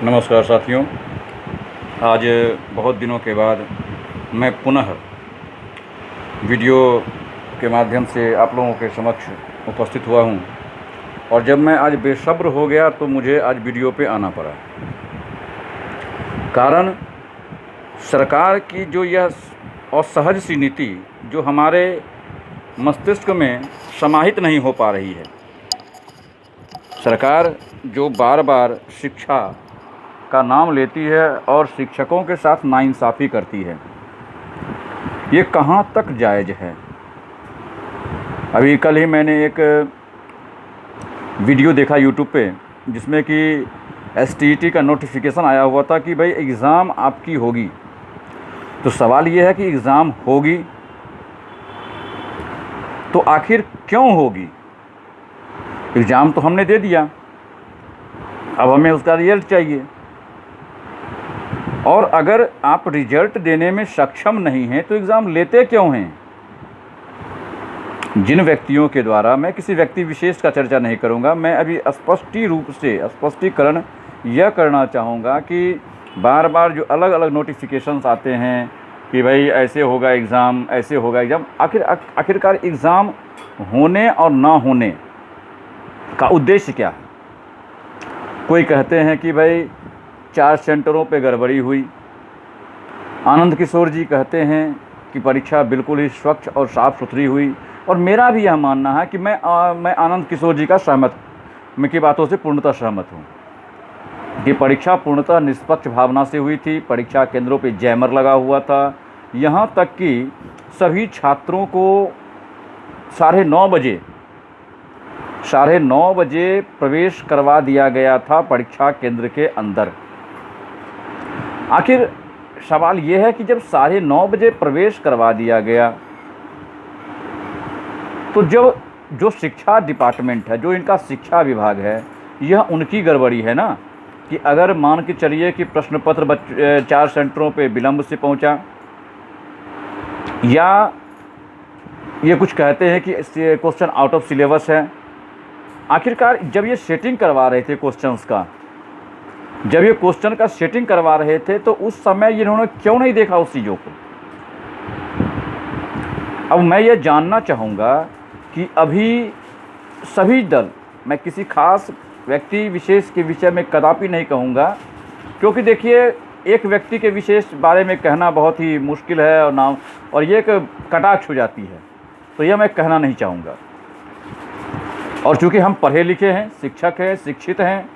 नमस्कार साथियों। आज बहुत दिनों के बाद मैं पुनः वीडियो के माध्यम से आप लोगों के समक्ष उपस्थित हुआ हूं और जब मैं आज बेसब्र हो गया तो मुझे आज वीडियो पे आना पड़ा। कारण सरकार की जो यह असहज सी नीति जो हमारे मस्तिष्क में समाहित नहीं हो पा रही है। सरकार जो बार बार शिक्षा का नाम लेती है और शिक्षकों के साथ नाइंसाफ़ी करती है, ये कहाँ तक जायज़ है। अभी कल ही मैंने एक वीडियो देखा यूट्यूब पे जिसमें कि एसटीईटी का नोटिफिकेशन आया हुआ था कि भाई एग्ज़ाम आपकी होगी। तो सवाल ये है कि एग्ज़ाम होगी तो आखिर क्यों होगी। एग्ज़ाम तो हमने दे दिया, अब हमें उसका रिजल्ट चाहिए। और अगर आप रिजल्ट देने में सक्षम नहीं हैं तो एग्ज़ाम लेते क्यों हैं। जिन व्यक्तियों के द्वारा, मैं किसी व्यक्ति विशेष का चर्चा नहीं करूंगा, मैं अभी स्पष्टीकरण यह करना चाहूँगा कि बार बार जो अलग अलग नोटिफिकेशंस आते हैं कि भाई ऐसे होगा एग्ज़ाम, ऐसे होगा एग्ज़ाम, आखिरकार एग्ज़ाम होने और ना होने का उद्देश्य क्या है। कोई कहते हैं कि भाई 4 सेंटरों पे गड़बड़ी हुई। आनंद किशोर जी कहते हैं कि परीक्षा बिल्कुल ही स्वच्छ और साफ़ सुथरी हुई। और मेरा भी यह मानना है कि मैं आनंद किशोर जी का की बातों से पूर्णतः सहमत हूँ कि परीक्षा पूर्णतः निष्पक्ष भावना से हुई थी। परीक्षा केंद्रों पे जैमर लगा हुआ था। यहाँ तक कि सभी छात्रों को 9:30 बजे प्रवेश करवा दिया गया था परीक्षा केंद्र के अंदर। आखिर सवाल यह है कि जब 9:30 बजे प्रवेश करवा दिया गया तो जो शिक्षा डिपार्टमेंट है, जो इनका शिक्षा विभाग है, यह उनकी गड़बड़ी है ना। कि अगर मान के चलिए कि प्रश्न पत्र 4 सेंटरों पे विलंब से पहुंचा, या ये कुछ कहते हैं कि क्वेश्चन आउट ऑफ सिलेबस है। आखिरकार जब ये सेटिंग करवा रहे थे क्वेश्चन का सेटिंग करवा रहे थे तो उस समय इन्होंने क्यों नहीं देखा उस चीज़ों को। अब मैं ये जानना चाहूँगा कि अभी सभी दल, मैं किसी खास व्यक्ति विशेष के विषय में कदापि नहीं कहूँगा, क्योंकि देखिए एक व्यक्ति के विशेष बारे में कहना बहुत ही मुश्किल है और ये एक कटाक्ष हो जाती है, तो यह मैं कहना नहीं चाहूँगा। और चूँकि हम पढ़े लिखे हैं, शिक्षक हैं, शिक्षित हैं,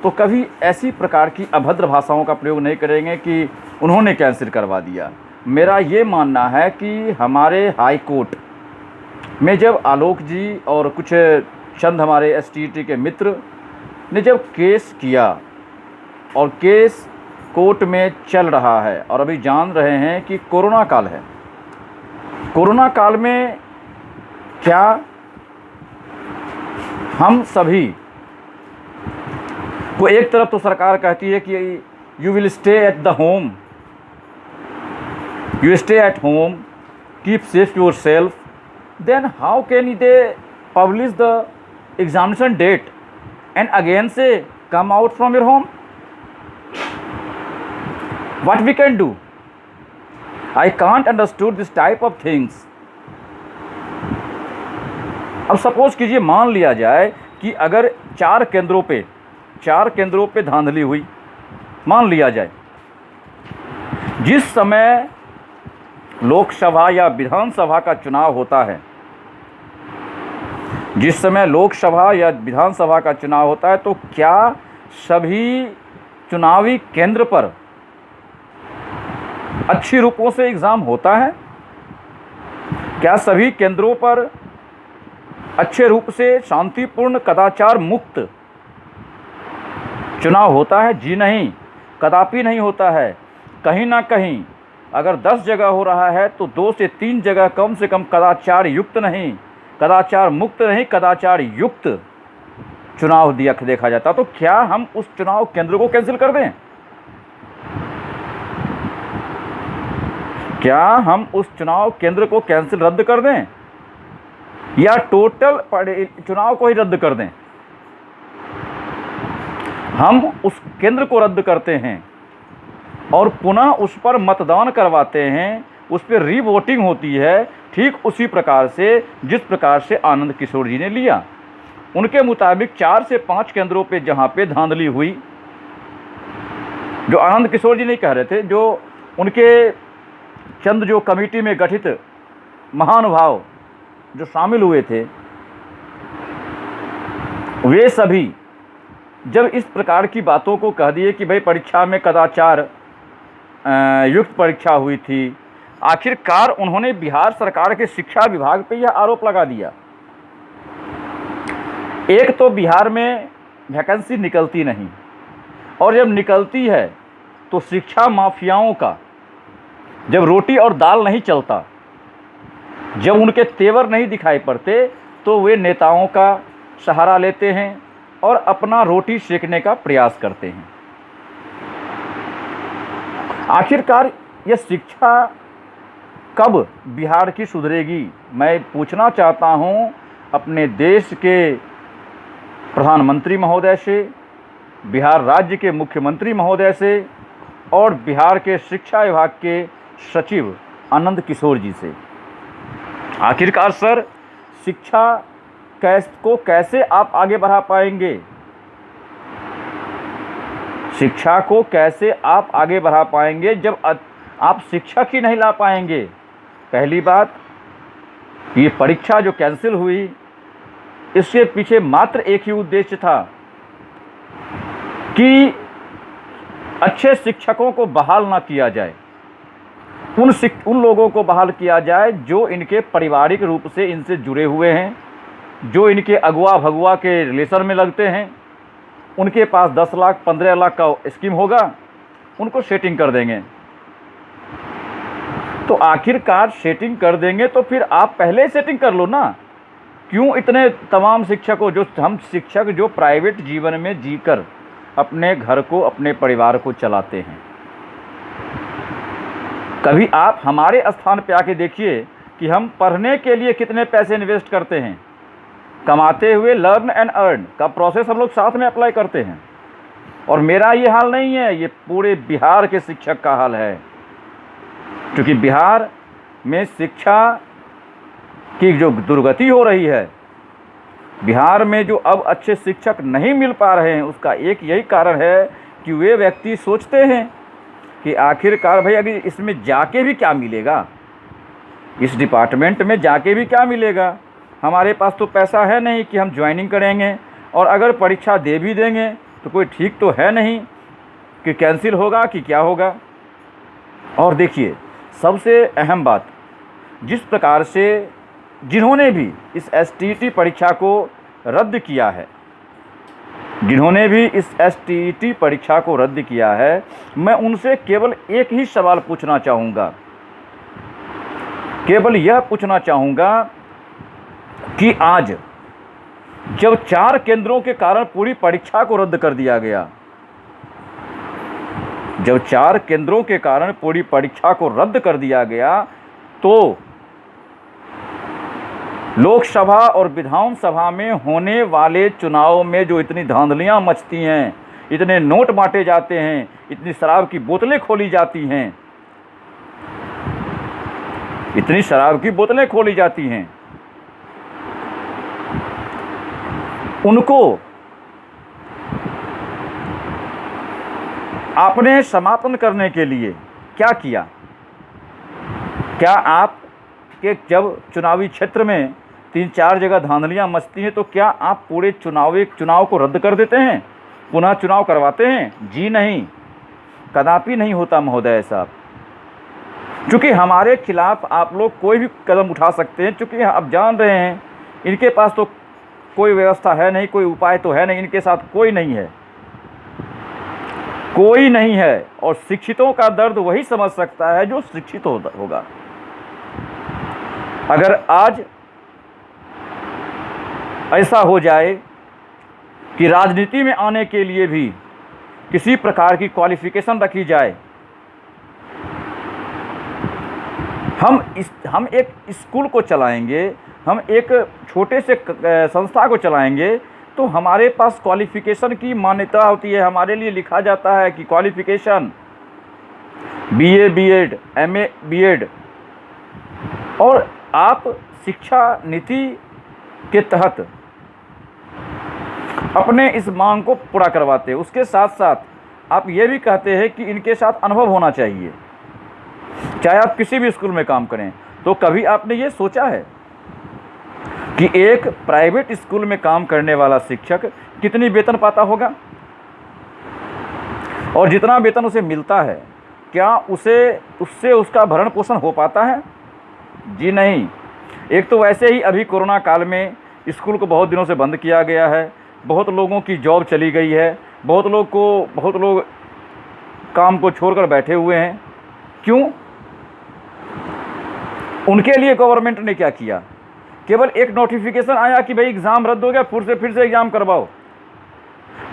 तो कभी ऐसी प्रकार की अभद्र भाषाओं का प्रयोग नहीं करेंगे कि उन्होंने कैंसिल करवा दिया। मेरा ये मानना है कि हमारे हाई कोर्ट में जब आलोक जी और कुछ चंद हमारे एसटीईटी के मित्र ने जब केस किया और केस कोर्ट में चल रहा है और अभी जान रहे हैं कि कोरोना काल है, कोरोना काल में क्या हम सभी को, एक तरफ तो सरकार कहती है कि you will stay at home, keep safe yourself, then how can they publish the examination date and again say come out from your home. What we can do, I can't understood this type of things. अब suppose कीजिए, मान लिया जाए कि अगर 4 केंद्रों पे धांधली हुई, मान लिया जाए, जिस समय लोकसभा या विधानसभा का चुनाव होता है, तो क्या सभी चुनावी केंद्र पर अच्छी रूपों से एग्ज़ाम होता है? क्या सभी केंद्रों पर अच्छे रूप से शांतिपूर्ण कदाचार मुक्त चुनाव होता है? जी नहीं, कदापि नहीं होता है। कहीं ना कहीं अगर 10 जगह हो रहा है तो 2 से 3 जगह कम से कम कदाचार मुक्त नहीं, कदाचार युक्त चुनाव देखा जाता। तो क्या हम उस चुनाव केंद्र को कैंसिल कर दें? क्या हम उस चुनाव केंद्र को रद्द कर दें या टोटल चुनाव को ही रद्द कर दें? हम उस केंद्र को रद्द करते हैं और पुनः उस पर मतदान करवाते हैं, उस पर रीवोटिंग होती है, ठीक उसी प्रकार से जिस प्रकार से आनंद किशोर जी ने लिया। उनके मुताबिक 4 से 5 केंद्रों पे जहाँ पे धांधली हुई, जो आनंद किशोर जी नहीं कह रहे थे, जो उनके चंद जो कमेटी में गठित महानुभाव जो शामिल हुए थे, वे सभी जब इस प्रकार की बातों को कह दिए कि भाई परीक्षा में कदाचार युक्त परीक्षा हुई थी, आखिरकार उन्होंने बिहार सरकार के शिक्षा विभाग पे यह आरोप लगा दिया। एक तो बिहार में वैकेंसी निकलती नहीं, और जब निकलती है तो शिक्षा माफियाओं का जब रोटी और दाल नहीं चलता, जब उनके तेवर नहीं दिखाई पड़ते, तो वे नेताओं का सहारा लेते हैं और अपना रोटी सेकने का प्रयास करते हैं। आखिरकार यह शिक्षा कब बिहार की सुधरेगी? मैं पूछना चाहता हूं अपने देश के प्रधानमंत्री महोदय से, बिहार राज्य के मुख्यमंत्री महोदय से और बिहार के शिक्षा विभाग के सचिव आनंद किशोर जी से। आखिरकार सर, शिक्षा को कैसे आप आगे बढ़ा पाएंगे? शिक्षा को कैसे आप आगे बढ़ा पाएंगे जब आप शिक्षक ही नहीं ला पाएंगे? पहली बात, ये परीक्षा जो कैंसिल हुई, इसके पीछे मात्र एक ही उद्देश्य था कि अच्छे शिक्षकों को बहाल ना किया जाए, उन लोगों को बहाल किया जाए जो इनके पारिवारिक रूप से इनसे जुड़े हुए हैं, जो इनके अगवा भगवा के रिलेशन में लगते हैं। उनके पास 10 लाख 15 लाख का स्कीम होगा, उनको सेटिंग कर देंगे। तो आखिरकार सेटिंग कर देंगे तो फिर आप पहले सेटिंग कर लो ना। क्यों इतने तमाम शिक्षकों, जो हम शिक्षक जो प्राइवेट जीवन में जीकर अपने घर को, अपने परिवार को चलाते हैं, कभी आप हमारे स्थान पे आके देखिए कि हम पढ़ने के लिए कितने पैसे इन्वेस्ट करते हैं। कमाते हुए लर्न एंड अर्न का प्रोसेस हम लोग साथ में अप्लाई करते हैं। और मेरा ये हाल नहीं है, ये पूरे बिहार के शिक्षक का हाल है। क्योंकि बिहार में शिक्षा की जो दुर्गति हो रही है, बिहार में जो अब अच्छे शिक्षक नहीं मिल पा रहे हैं, उसका एक यही कारण है कि वे व्यक्ति सोचते हैं कि आखिरकार भाई अभी इसमें जाके भी क्या मिलेगा, इस डिपार्टमेंट में जाके भी क्या मिलेगा, हमारे पास तो पैसा है नहीं कि हम ज्वाइनिंग करेंगे, और अगर परीक्षा दे भी देंगे तो कोई ठीक तो है नहीं कि कैंसिल होगा कि क्या होगा। और देखिए, सबसे अहम बात, जिस प्रकार से जिन्होंने भी इस एसटीईटी परीक्षा को रद्द किया है, जिन्होंने भी इस एसटीईटी परीक्षा को रद्द किया है, मैं उनसे केवल एक ही सवाल पूछना चाहूँगा, केवल यह पूछना चाहूँगा कि आज जब 4 केंद्रों के कारण पूरी परीक्षा को रद्द कर दिया गया, जब 4 केंद्रों के कारण पूरी परीक्षा को रद्द कर दिया गया, तो लोकसभा और विधानसभा में होने वाले चुनाव में जो इतनी धांधलियां मचती हैं, इतने नोट बांटे जाते हैं, इतनी शराब की बोतलें खोली जाती हैं, इतनी शराब की बोतलें खोली जाती हैं, उनको आपने समापन करने के लिए क्या किया? क्या आप के जब चुनावी क्षेत्र में 3-4 जगह धांधलियां मचती हैं, तो क्या आप पूरे चुनाव को रद्द कर देते हैं, पुनः चुनाव करवाते हैं? जी नहीं, कदापि नहीं होता महोदय साहब। चूँकि हमारे खिलाफ आप लोग कोई भी कदम उठा सकते हैं, चूँकि आप जान रहे हैं इनके पास तो कोई व्यवस्था है नहीं, कोई उपाय तो है नहीं, इनके साथ कोई नहीं है, कोई नहीं है। और शिक्षितों का दर्द वही समझ सकता है जो शिक्षित होगा। अगर आज ऐसा हो जाए कि राजनीति में आने के लिए भी किसी प्रकार की क्वालिफिकेशन रखी जाए, हम एक स्कूल को चलाएंगे, हम एक छोटे से संस्था को चलाएंगे, तो हमारे पास क्वालिफ़िकेशन की मान्यता होती है, हमारे लिए लिखा जाता है कि qualification BA, BEd, MA, BEd. और आप शिक्षा नीति के तहत अपने इस मांग को पूरा करवाते हैं। उसके साथ साथ आप ये भी कहते हैं कि इनके साथ अनुभव होना चाहिए, चाहे आप किसी भी स्कूल में काम करें। तो कभी आपने ये सोचा है कि एक प्राइवेट स्कूल में काम करने वाला शिक्षक कितनी वेतन पाता होगा? और जितना वेतन उसे मिलता है, क्या उससे उसका भरण पोषण हो पाता है? जी नहीं। एक तो वैसे ही अभी कोरोना काल में स्कूल को बहुत दिनों से बंद किया गया है, बहुत लोगों की जॉब चली गई है, बहुत लोग काम को छोड़कर बैठे हुए हैं। क्यों? उनके लिए गवर्नमेंट ने क्या किया? केवल एक नोटिफिकेशन आया कि भाई एग्ज़ाम रद्द हो गया, फिर से एग्ज़ाम करवाओ।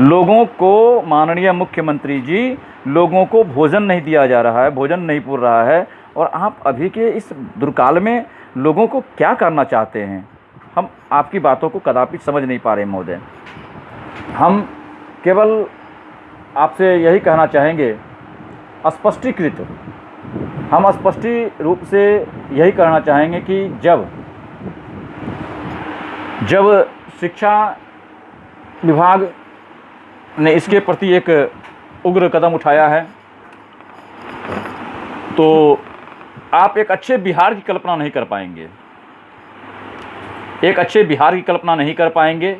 लोगों को, माननीय मुख्यमंत्री जी, लोगों को भोजन नहीं दिया जा रहा है, भोजन नहीं पूर रहा है। और आप अभी के इस दुर्काल में लोगों को क्या करना चाहते हैं? हम आपकी बातों को कदापि समझ नहीं पा रहे महोदय। हम केवल आपसे यही कहना चाहेंगे, स्पष्टीकृत हम स्पष्ट रूप से यही कहना चाहेंगे कि जब शिक्षा विभाग ने इसके प्रति एक उग्र कदम उठाया है, तो आप एक अच्छे बिहार की कल्पना नहीं कर पाएंगे, एक अच्छे बिहार की कल्पना नहीं कर पाएंगे।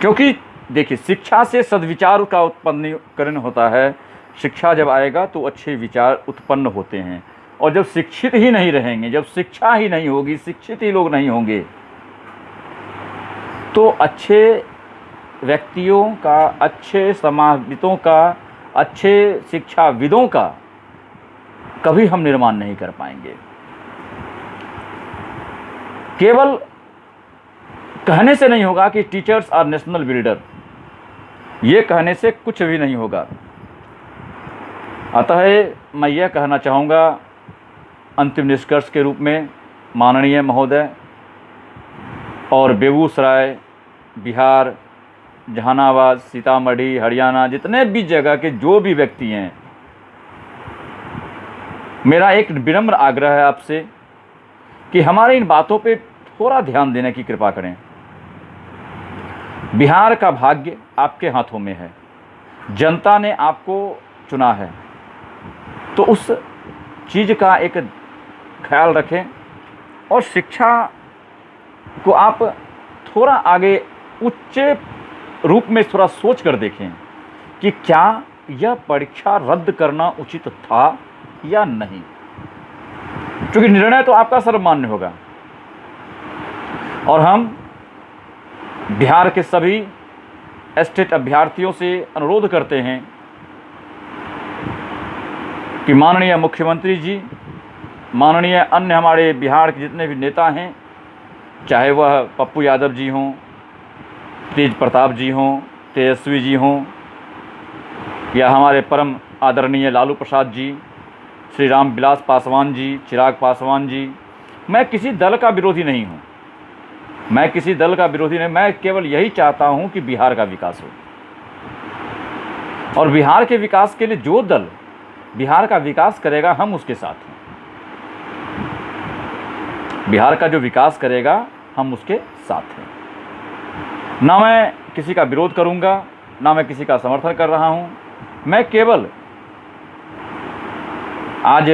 क्योंकि देखिए, शिक्षा से सद्विचार का उत्पन्नकरण होता है। शिक्षा जब आएगा तो अच्छे विचार उत्पन्न होते हैं। और जब शिक्षित ही नहीं रहेंगे, जब शिक्षा ही नहीं होगी, शिक्षित ही लोग नहीं होंगे, तो अच्छे व्यक्तियों का, अच्छे समाजविदों का, अच्छे शिक्षाविदों का कभी हम निर्माण नहीं कर पाएंगे। केवल कहने से नहीं होगा कि टीचर्स आर नेशनल बिल्डर, ये कहने से कुछ भी नहीं होगा। अतः मैं यह कहना चाहूँगा अंतिम निष्कर्ष के रूप में, माननीय महोदय, और बेगूसराय, बिहार, जहानाबाद, सीतामढ़ी, हरियाणा, जितने भी जगह के जो भी व्यक्ति हैं, मेरा एक विनम्र आग्रह है आपसे कि हमारे इन बातों पे थोड़ा ध्यान देने की कृपा करें। बिहार का भाग्य आपके हाथों में है, जनता ने आपको चुना है, तो उस चीज़ का एक ख्याल रखें और शिक्षा को आप थोड़ा आगे उच्च रूप में थोड़ा सोच कर देखें कि क्या यह परीक्षा रद्द करना उचित था या नहीं। क्योंकि निर्णय तो आपका सर्वमान्य होगा। और हम बिहार के सभी स्टेट अभ्यर्थियों से अनुरोध करते हैं कि माननीय मुख्यमंत्री जी, माननीय अन्य हमारे बिहार के जितने भी नेता हैं, चाहे वह पप्पू यादव जी हों, तेज प्रताप जी हों, तेजस्वी जी हों, या हमारे परम आदरणीय लालू प्रसाद जी, श्री राम विलास पासवान जी, चिराग पासवान जी, मैं किसी दल का विरोधी नहीं हूँ, मैं किसी दल का विरोधी नहीं, मैं केवल यही चाहता हूँ कि बिहार का विकास हो। और बिहार के विकास के लिए जो दल बिहार का विकास करेगा, हम उसके साथ हैं। बिहार का जो विकास करेगा, हम उसके साथ हैं। ना मैं किसी का विरोध करूंगा, ना मैं किसी का समर्थन कर रहा हूं। मैं केवल आज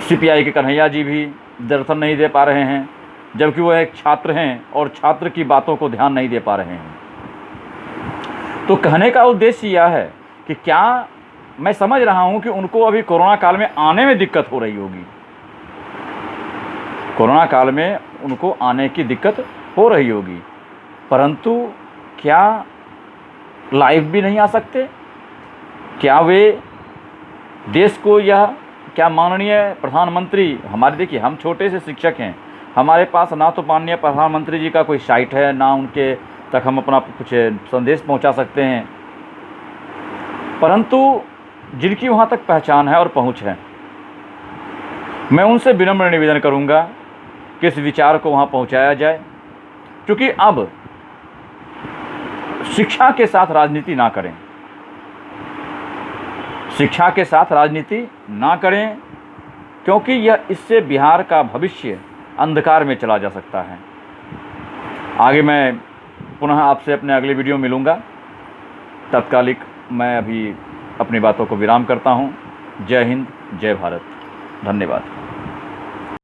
सीपीआई के कन्हैया जी भी दर्शन नहीं दे पा रहे हैं, जबकि वह एक छात्र हैं और छात्र की बातों को ध्यान नहीं दे पा रहे हैं। तो कहने का उद्देश्य यह है कि क्या मैं समझ रहा हूं कि उनको अभी कोरोना काल में आने में दिक्कत हो रही होगी, कोरोना काल में उनको आने की दिक्कत हो रही होगी, परंतु क्या लाइव भी नहीं आ सकते? क्या वे देश को यह, क्या माननीय प्रधानमंत्री हमारे, देखिए हम छोटे से शिक्षक हैं, हमारे पास ना तो माननीय प्रधानमंत्री जी का कोई साइट है, ना उनके तक हम अपना कुछ संदेश पहुंचा सकते हैं, परंतु जिनकी वहां तक पहचान है और पहुंच है, मैं उनसे विनम्र निवेदन करूंगा कि इस विचार को वहां पहुंचाया जाए क्योंकि अब शिक्षा के साथ राजनीति ना करें, शिक्षा के साथ राजनीति ना करें, क्योंकि यह इससे बिहार का भविष्य अंधकार में चला जा सकता है। आगे मैं पुनः आपसे अपने अगले वीडियो में मिलूँगा। तत्कालिक मैं अभी अपनी बातों को विराम करता हूँ। जय हिंद, जय भारत, धन्यवाद।